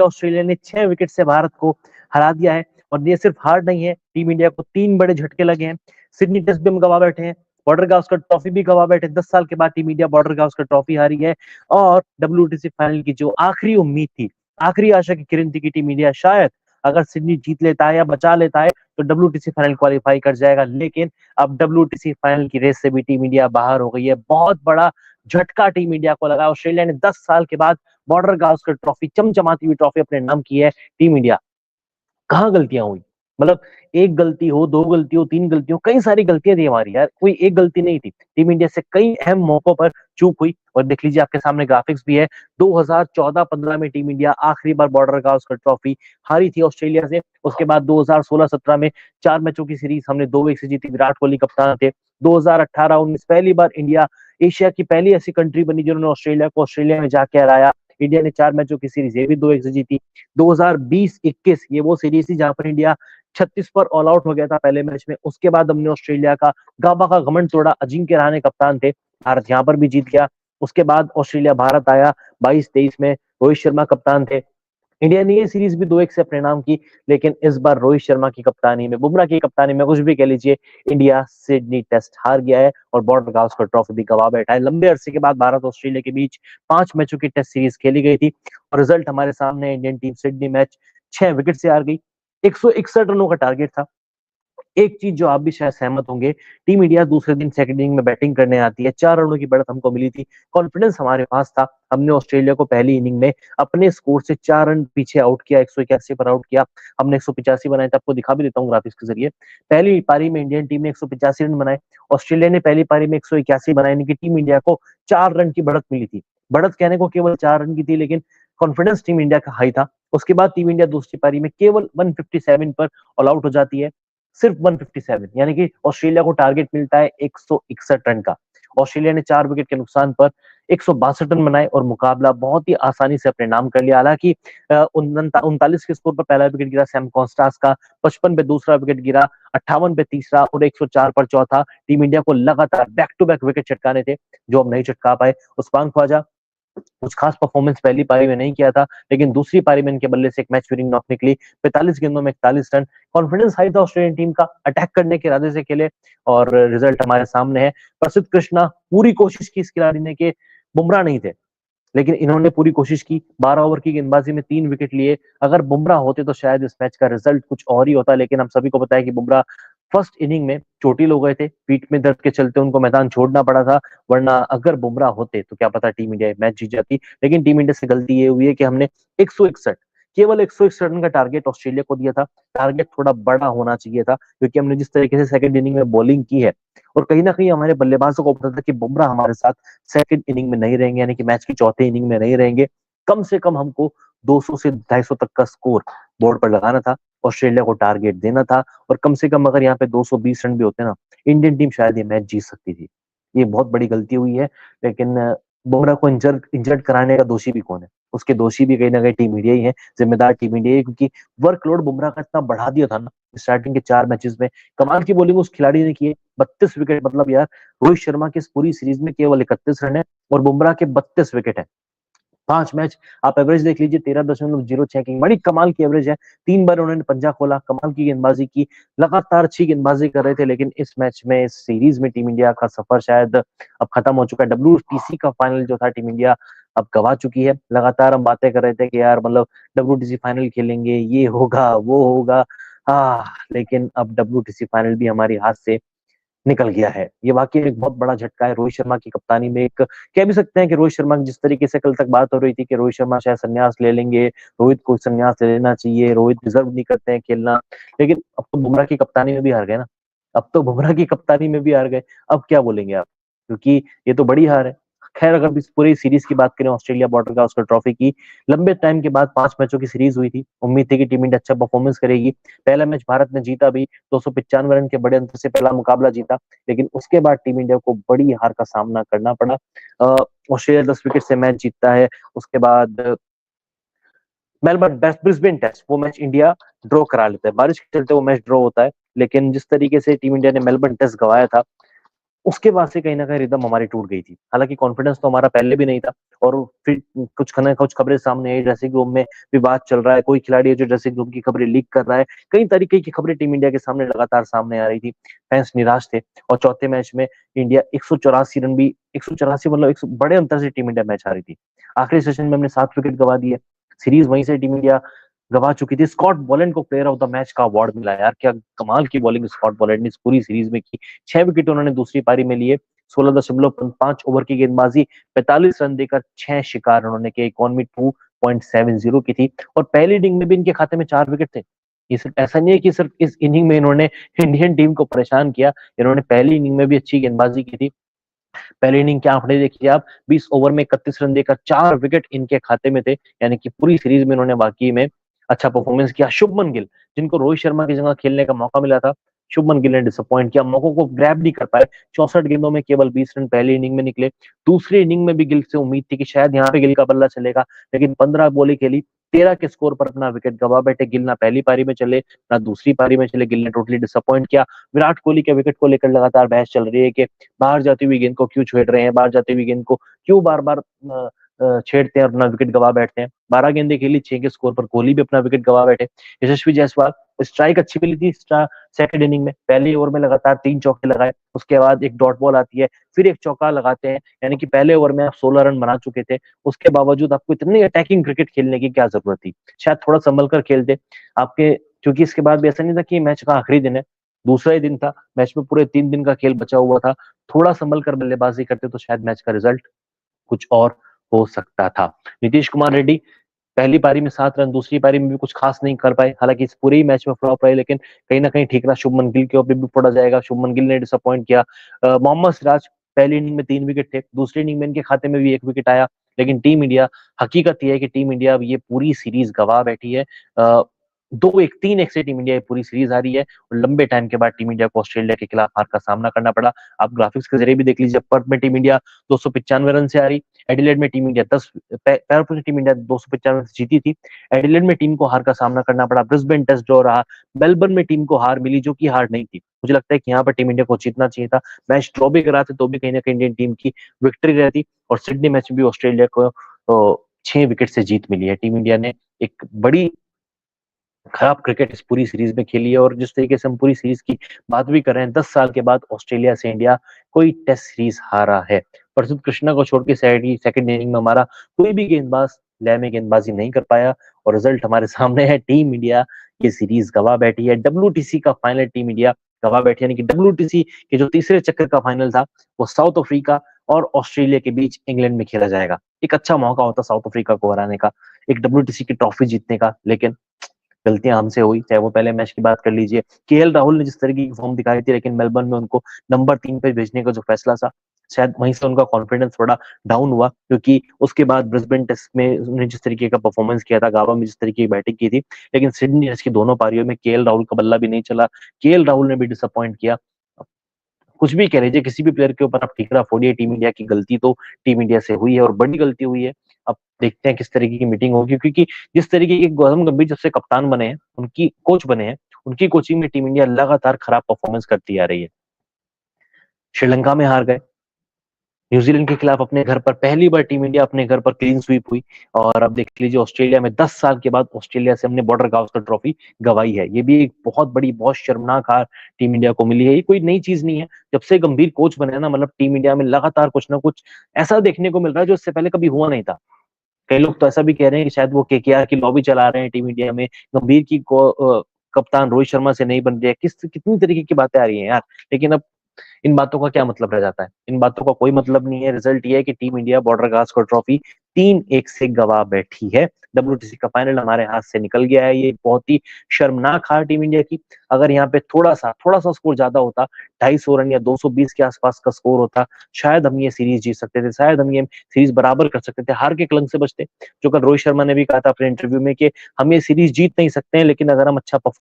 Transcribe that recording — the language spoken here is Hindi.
ऑस्ट्रेलिया ने 6 विकेट से भारत को हरा दिया है। और ये सिर्फ हार नहीं है, टीम इंडिया को 3 बड़े झटके लगे हैं। सिडनी टेस्ट भी हम गवा बैठे हैं, बॉर्डर गावस्कर ट्रॉफी भी गवा बैठे। 10 साल के बाद team India border Gavaskar trophy हारी है। और WTC फाइनल की जो आखिरी उम्मीद थी, आखिरी आशा की किरण थी कि टीम इंडिया शायद अगर सिडनी जीत लेता है या बचा लेता है तो WTC फाइनल क्वालिफाई कर जाएगा, लेकिन अब WTC फाइनल की रेस से भी टीम इंडिया बाहर हो गई है। बहुत बड़ा झटका टीम इंडिया को लगा। ऑस्ट्रेलिया ने 10 साल के बाद बॉर्डर गावस्कर ट्रॉफी, चमचमाती हुई ट्रॉफी अपने नाम की है। टीम इंडिया कहाँ गलतियां हुई, मतलब एक गलती हो, 2 गलती हो, 3 गलती हो, कई सारी गलतियां थी हमारी यार, कोई एक गलती नहीं थी। टीम इंडिया से कई अहम मौकों पर चूक हुई। और देख लीजिए, आपके सामने ग्राफिक्स भी है। 2014-15 में टीम इंडिया आखिरी बार बॉर्डर गावस्कर ट्रॉफी हारी थी ऑस्ट्रेलिया से। उसके बाद 2016-17 में 4 मैचों की सीरीज हमने 2-1 से जीती, विराट कोहली कप्तान थे। 2018-19 पहली बार इंडिया एशिया की पहली ऐसी कंट्री बनी जिन्होंने ऑस्ट्रेलिया को ऑस्ट्रेलिया में जाके हराया। इंडिया ने 4 मैचों की सीरीज ये भी 2-1 से जीती। 2020-21 ये वो सीरीज थी जहां पर इंडिया 36 पर ऑल आउट हो गया था पहले मैच में। उसके बाद हमने ऑस्ट्रेलिया का गाबा का घमंड तोड़ा, अजिंक्य रहाणे कप्तान थे, भारत यहाँ पर भी जीत गया। उसके बाद ऑस्ट्रेलिया भारत आया 22-23 में, रोहित शर्मा कप्तान थे। इंडिया ने ये सीरीज भी 2-1 से अपने नाम की, लेकिन इस बार रोहित शर्मा की कप्तानी में, बुमराह की कप्तानी में, कुछ भी कह लीजिए, इंडिया सिडनी टेस्ट हार गया है और बॉर्डर गावस्कर ट्रॉफी भी गवा बैठा है। लंबे अरसे के बाद भारत ऑस्ट्रेलिया के बीच 5 मैचों की टेस्ट सीरीज खेली गई थी और रिजल्ट हमारे सामने, Indian team Sydney match 6 wicket से हार गई। 161 रनों का टारगेट था। एक चीज जो आप भी शायद सहमत होंगे, टीम इंडिया दूसरे दिन सेकंड इनिंग में बैटिंग करने आती है, 4 रनों की बढ़त हमको मिली थी, कॉन्फिडेंस हमारे पास था। हमने ऑस्ट्रेलिया को पहली इनिंग में अपने स्कोर से 4 रन पीछे आउट किया, 181 पर आउट किया। हमने 185 बनाए थे, आपको दिखा भी देता हूँ ग्राफिक्स के जरिए। पहली पारी में इंडियन टीम ने 185 रन बनाए, ऑस्ट्रेलिया ने पहली पारी में 181 बनाए, यानी कि टीम इंडिया को 4 रन की बढ़त मिली थी। बढ़त कहने को केवल 4 रन की थी, लेकिन कॉन्फिडेंस टीम इंडिया का हाई था। उसके बाद टीम इंडिया दूसरी पारी में केवल 157 पर ऑल आउट हो जाती है, सिर्फ 157, यानी कि ऑस्ट्रेलिया को टारगेट मिलता है 161 रन का। ऑस्ट्रेलिया ने 4 विकेट के नुकसान पर 162 रन बनाए और मुकाबला बहुत ही आसानी से अपने नाम कर लिया। हालांकि 39 के स्कोर पर पहला विकेट गिरा सैम कॉन्स्टास का, 55 पे दूसरा विकेट गिरा, 58 पे तीसरा और 104 पर चौथा। टीम इंडिया को लगातार बैक टू बैक विकेट चटकाने थे जो हम नहीं चटका पाए। उस्मान ख्वाजा कुछ खास परफॉर्मेंस पहली पारी में नहीं किया था, लेकिन दूसरी पारी में इनके बल्ले से एक मैच विनिंग नॉक निकली, 45 गेंदों में 41 रन। कॉन्फिडेंस हाई था ऑस्ट्रेलियन टीम का, अटैक करने के इरादे से खेले और रिजल्ट हमारे सामने है। प्रसिद्ध कृष्णा, पूरी कोशिश की इस खिलाड़ी ने, कि बुमराह नहीं थे, लेकिन इन्होंने पूरी कोशिश की। 12 ओवर की गेंदबाजी में 3 विकेट लिए। अगर बुमराह होते तो शायद इस मैच का रिजल्ट कुछ और ही होता, लेकिन हम सभी को पता है कि बुमराह फर्स्ट इनिंग में चोटिल हो गए थे, पीठ में दर्द के चलते उनको मैदान छोड़ना पड़ा था। वरना अगर बुमराह होते तो क्या पता टीम इंडिया मैच जीत जाती। लेकिन टीम इंडिया से गलती ये हुई है कि हमने 161, केवल 161 रन का टारगेट ऑस्ट्रेलिया को दिया था। टारगेट थोड़ा बड़ा होना चाहिए था, क्योंकि हमने जिस तरीके से सेकंड इनिंग में बॉलिंग की है और कहीं ना कहीं हमारे बल्लेबाजों को पता था कि बुमराह हमारे साथ सेकंड इनिंग में नहीं रहेंगे, यानी कि मैच की चौथे इनिंग में नहीं रहेंगे। कम से कम हमको 200 से 250 तक का स्कोर बोर्ड पर लगाना था, ऑस्ट्रेलिया को टारगेट देना था। और कम से कम अगर यहाँ पे 220 रन भी होते ना, इंडियन टीम शायद ये मैच जीत सकती थी। ये बहुत बड़ी गलती हुई है। लेकिन बुमराह को इंजर्ड कराने का दोषी भी कौन है? उसके दोषी भी कहीं ना कहीं टीम इंडिया ही है, जिम्मेदार टीम इंडिया ही, क्योंकि वर्कलोड बुमराह का इतना बढ़ा दिया था ना स्टार्टिंग के 4 मैचेस में। कमाल की बॉलिंग उस खिलाड़ी ने की है, 32 विकेट, मतलब यार रोहित शर्मा की इस पूरी सीरीज में केवल 31 रन है और बुमराह के 32 विकेट है। 5 मैच आप एवरेज देख लीजिए, 13.06 की बड़ी कमाल की एवरेज है। 3 बार उन्होंने पंजा खोला, कमाल की गेंदबाजी की, लगातार अच्छी गेंदबाजी कर रहे थे। लेकिन इस मैच में, इस सीरीज में टीम इंडिया का सफर शायद अब खत्म हो चुका है। WTC का फाइनल जो था टीम इंडिया अब गवा चुकी है। लगातार हम बातें कर रहे थे कि यार मतलब WTC फाइनल खेलेंगे, ये होगा वो होगा, लेकिन अब WTC फाइनल भी हमारी हाथ से निकल गया है। ये वाकई एक बहुत बड़ा झटका है। रोहित शर्मा की कप्तानी में, एक कह भी सकते हैं कि रोहित शर्मा की जिस तरीके से कल तक बात हो रही थी कि रोहित शर्मा शायद संन्यास ले लेंगे, रोहित को संन्यास ले लेना चाहिए, रोहित डिजर्व नहीं करते हैं खेलना, लेकिन अब तो बुमराह की कप्तानी में भी हार गए ना। अब तो बुमराह की कप्तानी में भी हार गए, अब क्या बोलेंगे आप? क्योंकि ये तो बड़ी हार है। खैर, अगर इस पूरी सीरीज की बात करें, ऑस्ट्रेलिया बॉर्डर गावस्कर ट्रॉफी की, लंबे टाइम के बाद 5 मैचों की सीरीज हुई थी। उम्मीद थी कि टीम इंडिया अच्छा परफॉर्मेंस करेगी। पहला मैच भारत ने जीता भी, 295 रन के बड़े अंतर से पहला मुकाबला जीता, लेकिन उसके बाद टीम इंडिया को बड़ी हार का सामना करना पड़ा। ऑस्ट्रेलिया 10 विकेट से मैच जीतता है। उसके बाद मेलबर्न ब्रिस्बेन टेस्ट, वो मैच इंडिया ड्रॉ करा लेता है, बारिश के चलते वो मैच ड्रॉ होता है। लेकिन जिस तरीके से टीम इंडिया ने मेलबर्न टेस्ट गवाया था, उसके बाद से कहीं ना कहीं रिदम हमारी टूट गई थी। हालांकि कॉन्फिडेंस तो हमारा पहले भी नहीं था, और फिर कुछ खबरें सामने आई, ड्रेसिंग रूम में विवाद चल रहा है, कोई खिलाड़ी है जो ड्रेसिंग रूम की खबरें लीक कर रहा है, कई तरीके की खबरें टीम इंडिया के सामने लगातार सामने आ रही थी। फैंस निराश थे, और चौथे मैच में इंडिया 184 रन भी, 184 मतलब बड़े अंतर से टीम इंडिया मैच हारी थी। आखिरी सेशन में हमने 7 विकेट गवा दिए, सीरीज वहीं से टीम इंडिया गवा चुकी थी। स्कॉट बॉलैंड को प्लेयर ऑफ द मैच का अवार्ड मिला यार, क्या कमाल की बॉलिंग स्कॉट बॉलैंड ने इस पूरी सीरीज में की। 6 विकेट उन्होंने दूसरी पारी में लिए, 16.5 ओवर की गेंदबाजी, 45 रन देकर 6 शिकार उन्होंने किए, इकॉनमी 2.70 की थी। और पहली इनिंग में भी इनके खाते में 4 विकेट थे। ये सिर्फ ऐसा नहीं है कि सिर्फ इस इनिंग में इन्होंने इंडियन टीम को परेशान किया, इन्होंने पहली इनिंग में भी अच्छी गेंदबाजी की थी। पहली इनिंग के आंकड़े देखिए आप, 20 ओवर में 31 रन देकर 4 विकेट इनके खाते में थे, यानी कि पूरी सीरीज में इन्होंने वाकई में अच्छा परफॉर्मेंस किया। शुभमन गिल, जिनको रोहित शर्मा की जगह खेलने का मौका मिला था, शुभमन गिल ने डिसअपॉइंट किया, मौकों को ग्रैब नहीं कर पाए। 64 गेंदों में केवल 20 रन पहली इनिंग में निकले। दूसरी इनिंग में भी गिल से उम्मीद थी कि शायद यहाँ पे गिल का बल्ला चलेगा, लेकिन 15 बॉलें खेली, 13 के स्कोर पर अपना विकेट गवा बैठे गिल। ना पहली पारी में चले, ना दूसरी पारी में चले, गिल ने टोटली डिसअपॉइंट किया। विराट कोहली के विकेट को लेकर लगातार बहस चल रही है कि बाहर जाती हुई गेंद को क्यों छेड़ रहे हैं, बाहर जाती हुई गेंद को क्यों बार बार छेड़ते हैं और अपना विकेट गवा बैठते हैं। 12 गेंदें खेली, 6 के स्कोर पर कोहली भी अपना विकेट गवा बैठे। यशस्वी जायसवाल, स्ट्राइक अच्छी मिली थी सेकंड इनिंग में, पहली ओवर में लगातार 3 चौके लगाए, उसके बाद एक डॉट बॉल आती है, फिर एक चौका लगाते हैं, यानी कि पहले ओवर में आप 16 रन बना चुके थे। उसके बावजूद आपको इतनी अटैकिंग क्रिकेट खेलने की क्या जरूरत थी? शायद थोड़ा संभल कर खेलते आपके, क्योंकि इसके बाद भी ऐसा नहीं था कि मैच का आखिरी दिन है, दूसरा ही दिन था, मैच में पूरे 3 दिन का खेल बचा हुआ था। थोड़ा संभल कर बल्लेबाजी करते तो शायद मैच का रिजल्ट कुछ और हो सकता था। नीतीश कुमार रेड्डी, पहली पारी में 7 रन, दूसरी पारी में भी कुछ खास नहीं कर पाए, हालांकि इस पूरे ही मैच में फ्लॉप रहे, लेकिन कहीं ना कहीं ठीक रहा। शुभमन गिल के ऊपर भी पड़ा जाएगा, शुभमन गिल ने डिसअपॉइंट किया। मोहम्मद सिराज, पहली इनिंग में 3 विकेट थे, दूसरी इनिंग में इनके खाते में भी 1 विकेट आया, लेकिन टीम इंडिया, हकीकत यह है कि टीम इंडिया अब ये पूरी सीरीज गवा बैठी है। 2-1, 3-1 से टीम इंडिया पूरी सीरीज आ रही है, और लंबे टाइम के बाद टीम इंडिया को ऑस्ट्रेलिया के खिलाफ हार का सामना करना पड़ा। आप ग्राफिक्स के जरिए भी देख लीजिए, पर्थ में टीम इंडिया 295 रन से आ रही, एडिलेड में टीम इंडिया 10 पैरों से टीम इंडिया 295 से जीती थी। एडिलेड में टीम को हार का सामना करना पड़ा, ब्रिस्बेन टेस्ट ड्रॉ रहा, मेलबर्न में टीम को हार मिली, जो कि हार नहीं थी। मुझे लगता है कि यहाँ पर टीम इंडिया को जीतना चाहिए था, मैच ड्रॉ भी कराते तो भी कहीं ना कहीं इंडियन टीम की विक्ट्री रहती। और सिडनी मैच में भी ऑस्ट्रेलिया को 6 विकेट से जीत मिली है। टीम इंडिया ने एक बड़ी खराब क्रिकेट इस पूरी सीरीज में खेली है, और जिस तरीके से हम पूरी सीरीज की बात भी कर रहे हैं, 10 साल के बाद ऑस्ट्रेलिया से इंडिया कोई टेस्ट सीरीज हारा है। प्रसिद्ध कृष्णा को छोड़ के सेकंड इनिंग में हमारा कोई भी गेंदबाज लय में गेंदबाजी नहीं कर पाया, और रिजल्ट हमारे सामने है, टीम इंडिया ये सीरीज गवा बैठी है। डब्ल्यूटीसी का फाइनल टीम इंडिया गवा बैठी, यानी कि डब्ल्यूटीसी के जो तीसरे चक्कर का फाइनल था, वो साउथ अफ्रीका और ऑस्ट्रेलिया के बीच इंग्लैंड में खेला जाएगा। एक अच्छा मौका होता साउथ अफ्रीका को हराने का, एक डब्ल्यूटीसी की ट्रॉफी जीतने का, लेकिन गलतियां हमसे हुई। चाहे वो पहले मैच की बात कर लीजिए, केएल राहुल ने जिस तरीके की फॉर्म दिखाई थी, लेकिन मेलबर्न में उनको नंबर 3 पे भेजने का जो फैसला था, शायद वहीं से उनका कॉन्फिडेंस थोड़ा डाउन हुआ, क्योंकि उसके बाद ब्रिस्बेन टेस्ट में उन्होंने जिस तरीके का परफॉर्मेंस किया था, गावा में जिस तरीके की बैटिंग की थी, लेकिन सिडनी टेस्ट की दोनों पारियों में केएल राहुल का बल्ला भी नहीं चला, केएल राहुल ने भी डिसअपॉइंट किया। कुछ भी कह लीजिए, किसी भी प्लेयर के ऊपर आप ठीकरा फोड़िए, टीम इंडिया की गलती तो टीम इंडिया से हुई है, और बड़ी गलती हुई है। अब देखते हैं किस तरीके की मीटिंग होगी, क्योंकि जिस तरीके की गौतम गंभीर जब से कप्तान बने हैं, उनकी कोच बने हैं, उनकी कोचिंग में टीम इंडिया लगातार खराब परफॉर्मेंस करती आ रही है। श्रीलंका में हार गए, न्यूजीलैंड के खिलाफ अपने घर पर पहली बार टीम इंडिया अपने घर पर क्लीन स्वीप हुई, और अब देख लीजिए ऑस्ट्रेलिया में 10 साल के बाद ऑस्ट्रेलिया से हमने बॉर्डर गावस्कर ट्रॉफी गवाई है। ये भी एक बहुत बड़ी, बहुत शर्मनाक हार टीम इंडिया को मिली है। ये कोई नई चीज नहीं है, जब से गंभीर कोच बने ना, मतलब टीम इंडिया में लगातार कुछ ना कुछ ऐसा देखने को मिल रहा है जो इससे पहले कभी हुआ नहीं था। कई लोग तो ऐसा भी कह रहे हैं कि शायद वो केकेआर की लॉबी चला रहे हैं टीम इंडिया में, गंभीर की कप्तान रोहित शर्मा से नहीं बन रही है, कितनी तरीके की बातें आ रही हैं यार। लेकिन अब इन बातों का क्या मतलब रह जाता है? इन बातों का कोई मतलब नहीं है। रिजल्ट ये है कि team India border Gavaskar trophy 3-1 से गवा बैठी है। डब्ल्यूटीसी का फाइनल हमारे हाथ से निकल गया है। ये बहुत ही शर्मनाक हार टीम इंडिया की। अगर यहाँ पे थोड़ा सा स्कोर ज्यादा होता, 250 रन या 220 के आसपास का स्कोर होता, शायद हम ये सीरीज जीत सकते थे, शायद हम ये सीरीज बराबर कर सकते थे, हार के कलंक से बचते। जो कल रोहित शर्मा ने भी कहा था अपने इंटरव्यू में कि हम ये सीरीज जीत नहीं सकते हैं, लेकिन अगर हम अच्छा